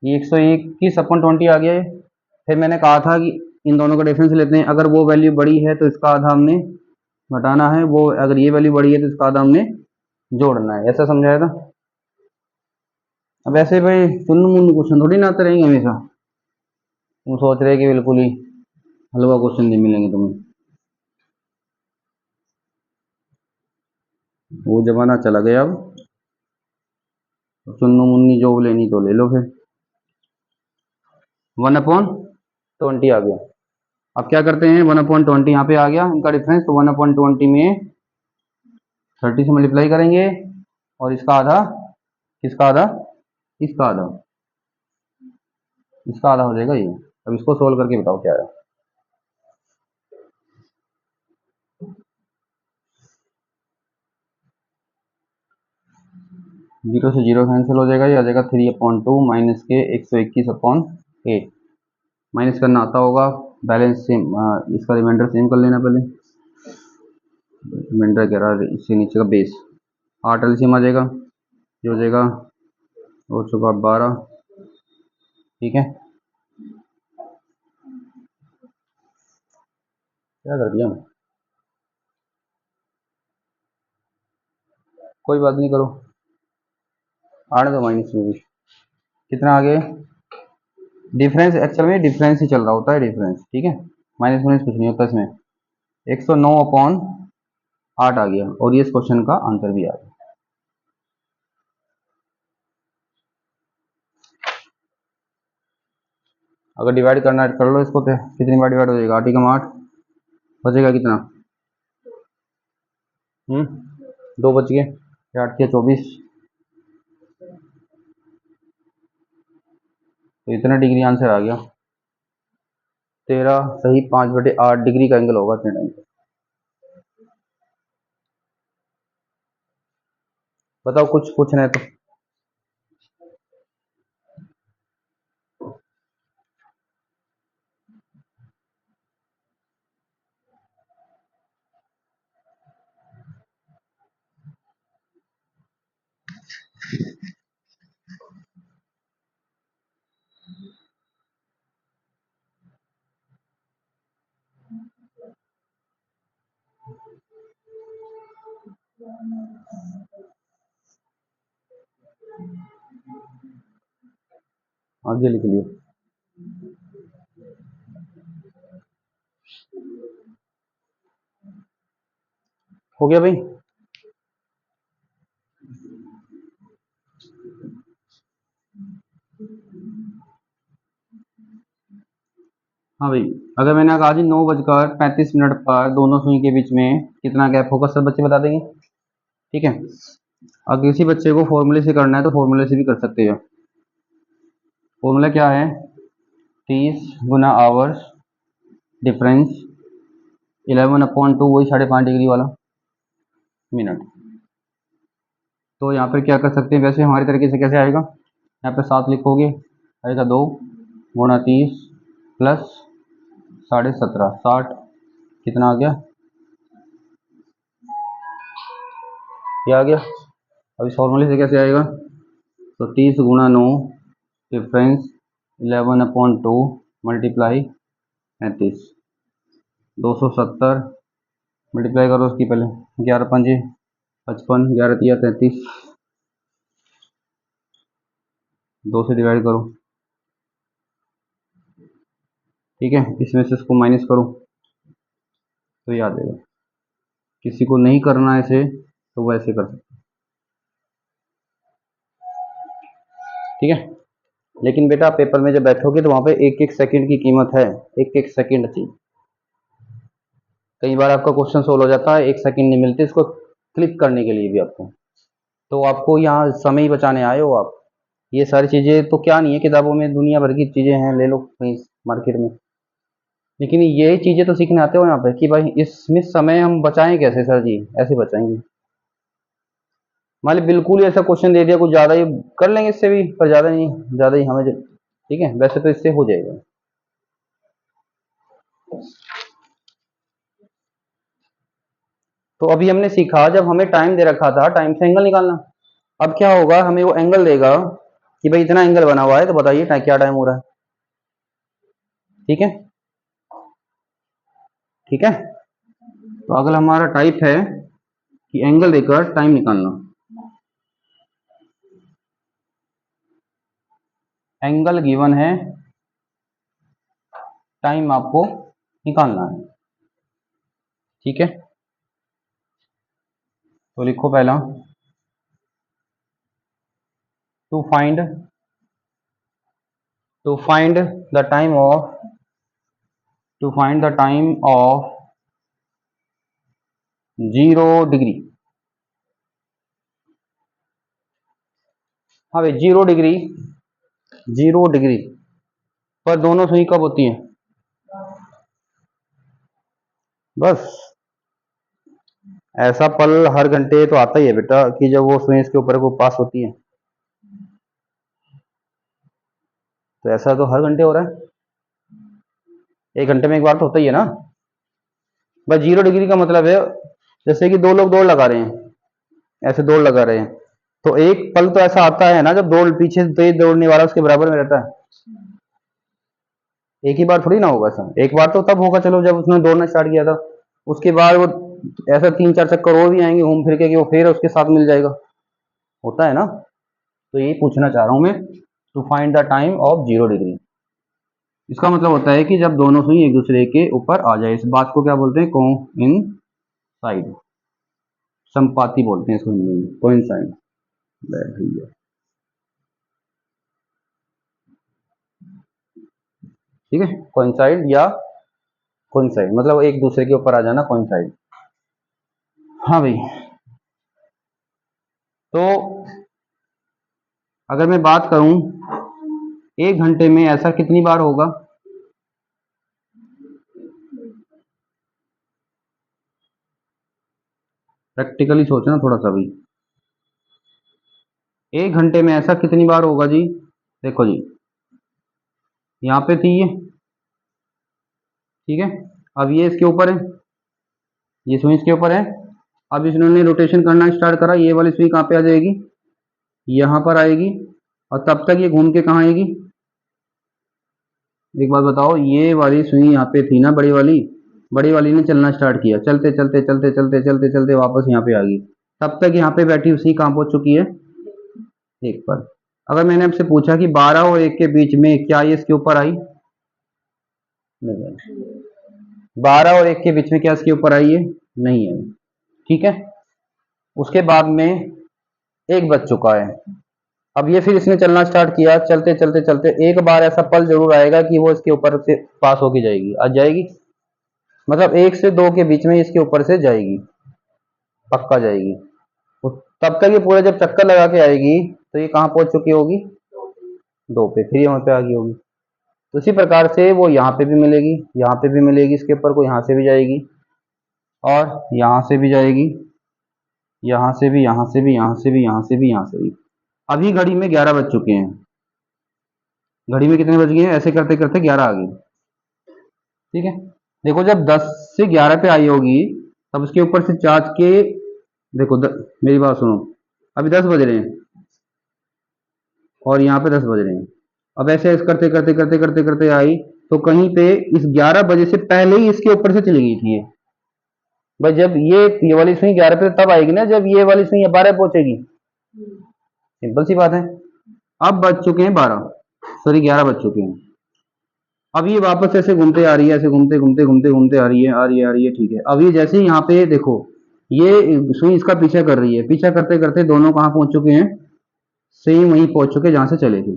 ये 121/20 आ गया। फिर मैंने कहा था कि इन दोनों का डिफरेंस लेते हैं। अगर वो वैल्यू बड़ी है तो इसका आधा हमने घटाना है, वो अगर ये वैल्यू बड़ी है तो इसका आधा हमने जोड़ना है। ऐसा समझाया था। अब ऐसे भाई चुन्नू मुन्नू क्वेश्चन थोड़ी ना आते रहेंगे हमेशा। तुम सोच रहे कि बिल्कुल ही हलवा क्वेश्चन नहीं मिलेंगे तुम्हें। वो जमाना चला गया। अब तो चुन्नू मुन्नी जॉब लेनी तो ले लो फिर। 1/20 आ गया। अब क्या करते हैं? 1/20 यहाँ पे आ गया इनका डिफरेंस। तो 1/20 में 30 से मल्टीप्लाई करेंगे और इसका आधा, किसका आधा? इसका आधा। इसका आधा हो जाएगा ये। अब इसको सोल्व करके बताओ क्या है। 0 से 0 कैंसिल हो जाएगा। ये आ जाएगा 3/2 माइनस के 121/8। माइनस करना आता होगा। बैलेंस सेम, इसका रिमाइंडर सेम कर लेना पहले। रिमाइंडर कह रहा है इससे नीचे का बेस। 8 एलसीएम आ जाएगा, ये हो जाएगा 2/12। ठीक है, क्या कर दिया मैं? कोई बात नहीं, करो। आने दो माइनस में भी। कितना आगे? डिफरेंस एक्चुअल में डिफरेंस ही चल रहा होता है, डिफरेंस। ठीक है, माइनस माइनस कुछ नहीं होता इसमें। 109/8 आ गया और ये इस क्वेश्चन का आंसर भी आ गया। अगर डिवाइड करना है कर लो इसको। तो कितनी बार डिवाइड हो जाएगा? 8 × 8 बचेगा कितना? 2 बच गए। 8 के 24। तो इतना डिग्री आंसर आ गया। 13 सही 5/8 डिग्री का एंगल होगा इतने टाइम पे। बताओ, कुछ पूछना है तो। आगे लिख लियो। हो गया भाई? हाँ भाई, अगर मैंने कहा जी 9:35 पर दोनों सुई के बीच में कितना गैप होगा, सब बच्चे बता देंगे। ठीक है, अगर किसी बच्चे को फॉर्मूले से करना है तो फॉर्मूले से भी कर सकते हो। फॉर्मूला क्या है? 30 × आवर्स डिफरेंस 11/2, वही 5.5 डिग्री वाला मिनट। तो यहाँ पर क्या कर सकते हैं? वैसे हमारे तरीके से कैसे आएगा? यहाँ पे 7 लिखोगे, आएगा 2 × 30 प्लस 17.5 60। कितना आ गया? क्या आ गया? अब इस फॉर्मूले से कैसे आएगा? तो 30 × 9 डिफरेंस 11/2 मल्टीप्लाई 35। 270 मल्टीप्लाई करो उसकी पहले। 11×5 55, 11×3 33। 2 से डिवाइड करो, ठीक है, इसमें से इसको माइनस करो तो ये आ जाएगा। किसी को नहीं करना ऐसे तो वो ऐसे कर सकते, ठीक है। लेकिन बेटा पेपर में जब बैठोगे तो वहां पे एक एक सेकंड की कीमत है, एक एक सेकंड थी। कई बार आपका क्वेश्चन सोल्व हो जाता है, एक सेकंड नहीं मिलती इसको क्लिक करने के लिए भी आपको, तो आपको यहाँ समय ही बचाने आए हो आप। ये सारी चीजें तो क्या नहीं है, किताबों में दुनिया भर की चीजें हैं, ले लो कहीं मार्केट में, लेकिन ये चीजें तो सीखने आते हो यहाँ पे कि भाई इसमें समय हम बचाएं कैसे सर जी, ऐसे बचाएंगे। मान ली बिल्कुल ही ऐसा क्वेश्चन दे दिया कुछ ज्यादा ही कर लेंगे इससे भी, पर ज्यादा नहीं, ज्यादा ही हमें ठीक है, वैसे तो इससे हो जाएगा। तो अभी हमने सीखा जब हमें टाइम दे रखा था टाइम से एंगल निकालना। अब क्या होगा, हमें वो एंगल देगा कि भाई इतना एंगल बना हुआ है, तो बताइए क्या टाइम हो रहा है, ठीक है, ठीक है। तो अगला हमारा टाइप है कि एंगल देकर टाइम निकालना। एंगल गिवन है, टाइम आपको निकालना है, ठीक है। तो लिखो पहला, to find the time of zero degree. हाँ भाई, जीरो डिग्री पर दोनों सुई कब होती है, बस ऐसा पल हर घंटे तो आता ही है बेटा कि जब वो सुई इसके ऊपर को पास होती है, तो ऐसा तो हर घंटे हो रहा है, एक घंटे में एक बार तो होता ही है ना। बस जीरो डिग्री का मतलब है जैसे कि दो लोग दौड़ लगा रहे हैं, ऐसे दौड़ लगा रहे हैं, तो एक पल तो ऐसा आता है ना जब दौड़ पीछे तेज दौड़ने वाला उसके बराबर में रहता है। एक ही बार थोड़ी ना होगा सर, एक बार तो तब होगा चलो जब उसने दौड़ना स्टार्ट किया था, उसके बाद वो ऐसा 3-4 चक्कर और भी आएंगे घूम फिर के कि वो फिर उसके साथ मिल जाएगा, होता है ना। तो यही पूछना चाह रहा हूं मैं, to find the time of zero degree. इसका मतलब होता है कि जब दोनों सुई एक दूसरे के ऊपर आ जाए, इस बात को क्या बोलते हैं, कोइंसाइड, संपाती बोलते हैं इसको हिंदी में, कोइंसाइड। ठीक है, कोइंसाइड या कोइंसाइड मतलब एक दूसरे के ऊपर आ जाना, कोइंसाइड। हाँ भाई, तो अगर मैं बात करूं एक घंटे में ऐसा कितनी बार होगा, प्रैक्टिकली सोचना थोड़ा सा भी, एक घंटे में ऐसा कितनी बार होगा जी। देखो जी, यहाँ पे थी ये, ठीक है, अब ये इसके ऊपर है, ये सुई इसके ऊपर है, अब इन्होंने रोटेशन करना स्टार्ट करा, ये वाली सुई कहाँ पे आ जाएगी, यहाँ पर आएगी, और तब तक ये घूम के कहाँ आएगी, एक बात बताओ, ये वाली सुई यहाँ पे थी ना, बड़ी वाली ने चलना स्टार्ट किया, चलते चलते चलते चलते चलते चलते वापस यहाँ पे आ गई, तब तक यहाँ पे बैठी उसी कहाँ पहुंच चुकी है, एक पर। अगर मैंने आपसे पूछा कि 12 और 1 के बीच में क्या ये इसके ऊपर आई, नहीं आई। 12 और 1 के बीच में क्या इसके ऊपर आई है, नहीं आई, ठीक है। उसके बाद में एक बज चुका है, अब ये फिर इसने चलना स्टार्ट किया, चलते चलते चलते एक बार ऐसा पल जरूर आएगा कि वो इसके ऊपर से पास होके जाएगी, आ जाएगी, मतलब 1 से 2 के बीच में इसके ऊपर से जाएगी, पक्का जाएगी। तब तक ये पूरा जब चक्कर लगा के आएगी तो ये कहाँ पहुंच चुकी होगी, 2 पे, फिर यहाँ पे आ गई होगी। तो इसी प्रकार से वो यहाँ पे भी मिलेगी, यहाँ पे भी मिलेगी, इसके ऊपर को यहाँ से भी जाएगी, और यहाँ से भी जाएगी, यहाँ से भी, यहाँ से भी, यहाँ से भी, यहाँ से भी, यहाँ से भी। अभी घड़ी में 11 बज चुके हैं, घड़ी में कितने बज गए हैं, ऐसे करते करते 11 आ गए, ठीक है। देखो जब 10 से 11 पे आई होगी तब उसके ऊपर से चार्ज के, देखो मेरी बात सुनो, अभी 10 बज रहे हैं और यहाँ पे 10 बज रहे हैं, अब ऐसे करते करते करते करते करते आई तो कहीं पे इस 11 बजे से पहले ही इसके ऊपर से चली गई थी ये। भाई जब ये वाली सुई 11 पे तब आएगी ना जब ये वाली सुई 12 पहुंचेगी, सिंपल सी बात है। अब बज चुके हैं 12, सॉरी 11 बज चुके हैं, अब ये वापस ऐसे घूमते आ रही है, ऐसे घूमते घूमते घूमते घूमते आ रही है, आ रही है, आ रही है, ठीक है। अब ये जैसे ही यहाँ पे देखो, ये सुई इसका पीछा कर रही है, पीछा करते करते दोनों कहाँ पहुंच चुके हैं, सेम वहीं पहुंच चुके जहां से चले थे।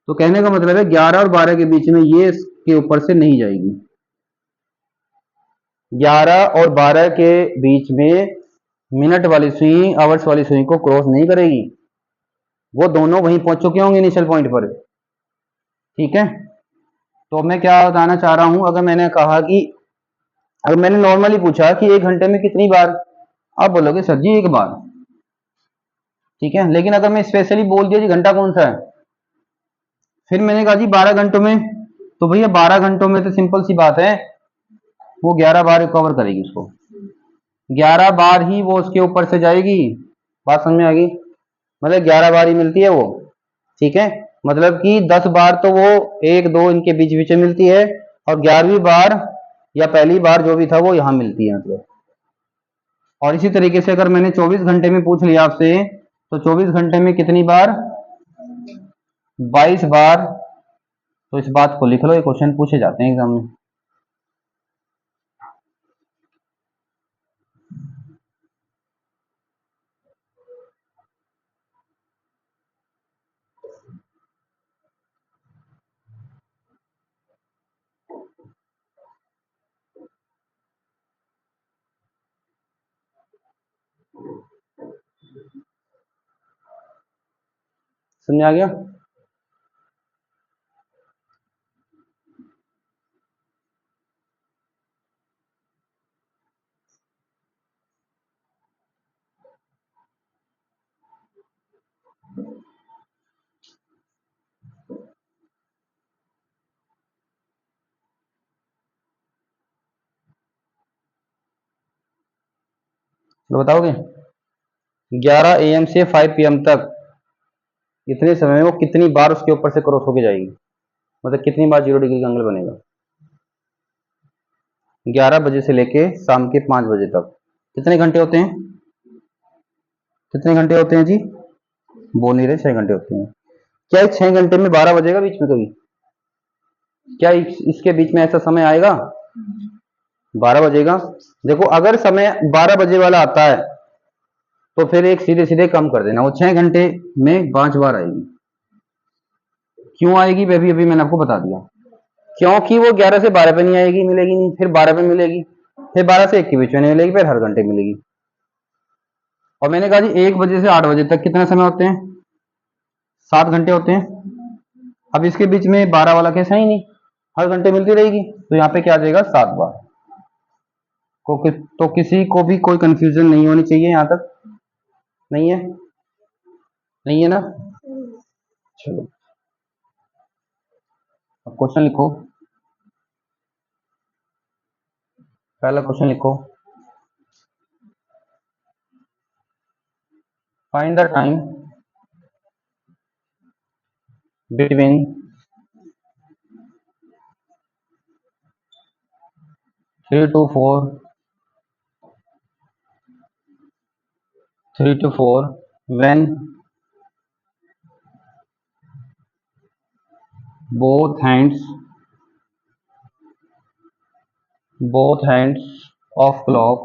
तो कहने का मतलब है 11 और 12 के बीच में ये इसके ऊपर से नहीं जाएगी। 11 और 12 के बीच में मिनट वाली सुई आवर्स वाली सुई को क्रॉस नहीं करेगी, वो दोनों वहीं पहुंच चुके होंगे इनिशियल पॉइंट पर, ठीक है। तो मैं क्या बताना चाह रहा हूं, अगर मैंने कहा कि अगर मैंने नॉर्मली पूछा कि 1 घंटे में कितनी बार, आप बोलोगे सर जी 1 बार, ठीक है। लेकिन अगर मैं स्पेशली बोल दिया जी घंटा कौन सा है, फिर मैंने कहा जी 12 घंटों में, तो भैया 12 घंटों में तो सिंपल सी बात है, वो 11 बार रिकवर करेगी उसको, 11 बार ही वो उसके ऊपर से जाएगी। बात समझ में आ गई, मतलब 11 बार ही मिलती है वो, ठीक है। मतलब कि 10 बार तो वो 1 2 इनके बीच बीच में मिलती है, और 11वीं बार या पहली बार जो भी था वो यहाँ मिलती है मतलब। और इसी तरीके से अगर मैंने 24 घंटे में पूछ लिया आपसे, तो 24 घंटे में कितनी बार, 22 बार। तो इस बात को लिख लो, ये क्वेश्चन पूछे जाते हैं एग्जाम में। समझ आ गया। तो बताओगे 11 AM से 5 PM तक इतने समय में वो कितनी बार उसके ऊपर से क्रॉस होके जाएगी, मतलब कितनी बार 0 डिग्री का एंगल बनेगा। 11 बजे से लेके शाम के 5 बजे तक कितने घंटे होते हैं, कितने घंटे होते हैं जी, बोल नहीं रहे, 6 घंटे होते हैं। क्या इस 6 घंटे में 12 बजेगा बीच में कभी, क्या इसके बीच में ऐसा समय आएगा 12 बजेगा। देखो अगर समय 12 बजे वाला आता है, तो फिर एक सीधे सीधे कम कर देना, वो 6 घंटे में 5 बार आएगी। क्यों आएगी वह भी अभी मैंने आपको बता दिया, क्योंकि वो 11 से 12 पे नहीं आएगी, मिलेगी नहीं, फिर 12 पे मिलेगी, फिर 12 से 1 के बीच में नहीं मिलेगी, फिर हर घंटे मिलेगी। और मैंने कहा जी 1 बजे से 8 बजे तक कितने समय होते हैं, 7 घंटे होते हैं। अब इसके बीच में 12 वाला कैसा ही नहीं, हर घंटे मिलती रहेगी, तो यहाँ पे क्या आ जाएगा 7 बार। तो किसी को भी कोई कंफ्यूजन नहीं होनी चाहिए, यहाँ तक नहीं है, नहीं है ना। चलो अब क्वेश्चन लिखो, पहला क्वेश्चन लिखो, find the time between 3 to 4 when both hands of clock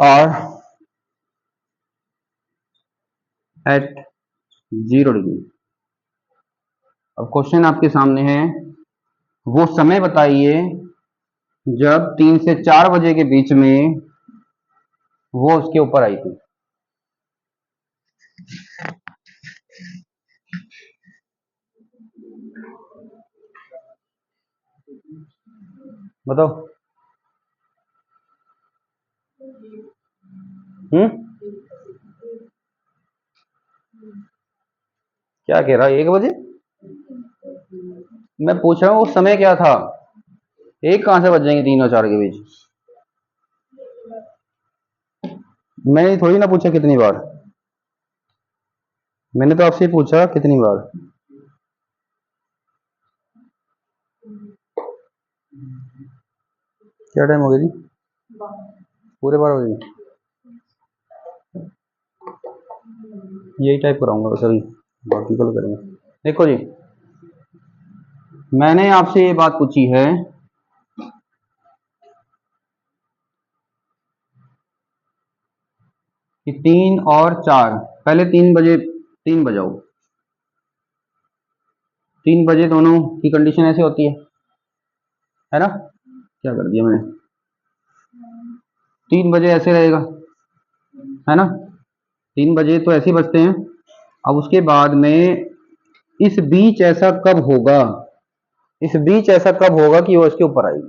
are at 0 degree. अब क्वेश्चन आपके सामने है, वो समय बताइए जब 3 से 4 बजे के बीच में वो उसके ऊपर आई थी। बताओ। क्या कह रहा है 1 बजे, मैं पूछ रहा हूँ उस समय क्या था, एक कहां से बज जाएंगे 3 और 4 के बीच। मैंने थोड़ी ना पूछा कितनी बार, मैंने तो आपसे पूछा कितनी बार। क्या टाइम हो गया जी, पूरे 12 बजे। यही टाइप कराऊंगा वैसे भी, बाकी कल करेंगे। देखो जी, मैंने आपसे ये बात पूछी है कि 3 और 4, पहले 3 बजे, 3 बजाओ। 3 बजे दोनों की कंडीशन ऐसे होती है ना? क्या कर दिया मैंने, 3 बजे ऐसे रहेगा, है ना? 3 बजे तो ऐसे ही बजते हैं। अब उसके बाद में इस बीच ऐसा कब होगा, इस बीच ऐसा कब होगा कि वो इसके ऊपर आएगी,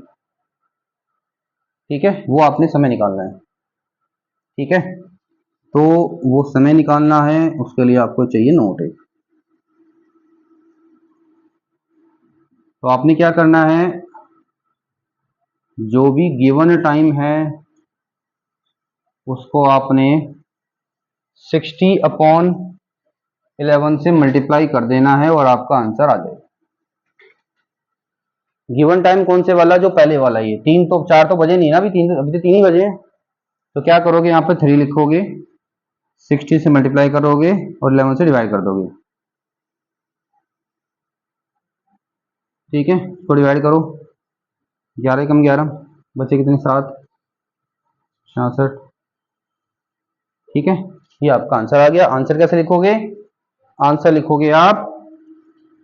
ठीक है? वो आपने समय निकालना है, ठीक है? तो वो समय निकालना है, उसके लिए आपको चाहिए नोट एक। तो आपने क्या करना है, जो भी गिवन टाइम है उसको आपने 60/11 से मल्टीप्लाई कर देना है और आपका आंसर आ जाएगा। गिवन टाइम कौन से वाला, जो पहले वाला, ये 4 तो बजे नहीं ना, अभी तो 3 ही बजे हैं। तो क्या करोगे, यहाँ पे 3 लिखोगे, 60 से मल्टीप्लाई करोगे और 11 से डिवाइड कर दोगे, ठीक है? तो डिवाइड करो, 11 कम 11 बचे कितने, 7, 66, ठीक है? ये आपका आंसर आ गया। आंसर कैसे लिखोगे, आंसर लिखोगे आप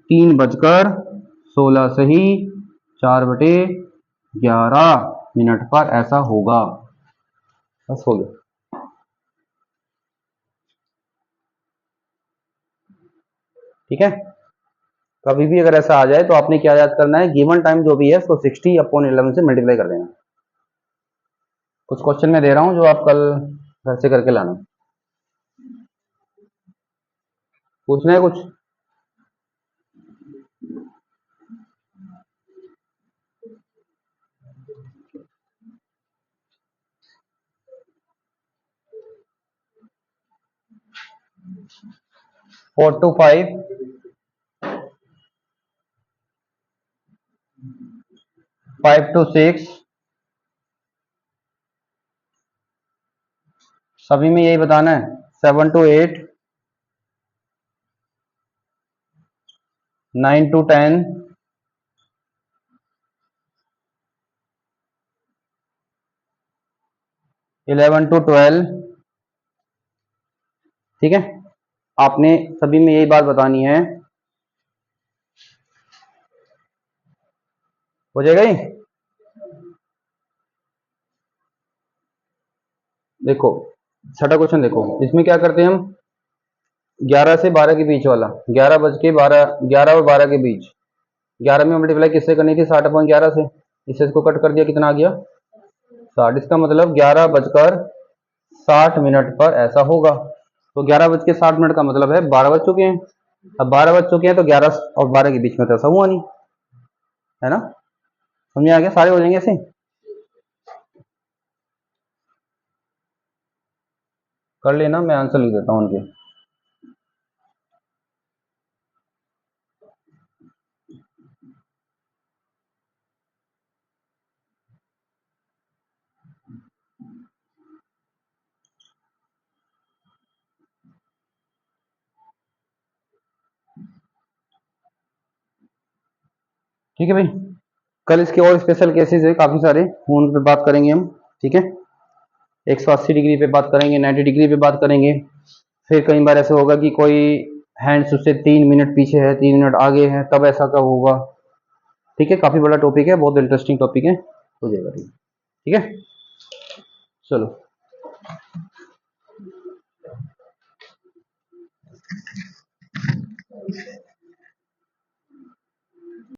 3:16 सही 4/11 पर ऐसा होगा। बस हो गया, ठीक है? कभी भी अगर ऐसा आ जाए तो आपने क्या याद करना है, गिवन टाइम जो भी है उसको 60/11 से मल्टीप्लाई कर देना। कुछ क्वेश्चन मैं दे रहा हूं जो आप कल घर से करके लाना। पूछना है कुछ? फोर टू फाइव, 5 to 6, सभी में यही बताना है। 7 to 8, 9 to 10, 11 to 12, ठीक है? आपने सभी में यही बात बतानी है। हो जाएगा ही। देखो छठा क्वेश्चन देखो, इसमें क्या करते हैं हम, 11 से 12 के बीच वाला, 11 बज के 12, 11 और 12 के बीच, 11 में मल्टीप्लाई किससे करनी थी, 60/11 से। इससे इसको कट कर दिया, कितना आ गया, 60। इसका मतलब 11:60 पर ऐसा होगा। तो 11:60 का मतलब है 12 बज चुके हैं। अब 12 बज चुके हैं तो 11 और 12 के बीच में तो ऐसा हुआ नहीं, है ना? समझ आ गया, सारे हो जाएंगे ऐसे। कर लेना, मैं आंसर लिख देता हूँ उनके। ठीक है भाई, कल इसके और स्पेशल केसेस है काफी सारे, उन पे बात करेंगे हम, ठीक है? 180 डिग्री पे बात करेंगे, 90 डिग्री पे बात करेंगे। फिर कई बार ऐसे होगा कि कोई हैंड्स उससे 3 मिनट पीछे है, 3 मिनट आगे है, तब ऐसा कब होगा, ठीक है? काफी बड़ा टॉपिक है, बहुत इंटरेस्टिंग टॉपिक है, हो जाएगा, ठीक है? चलो।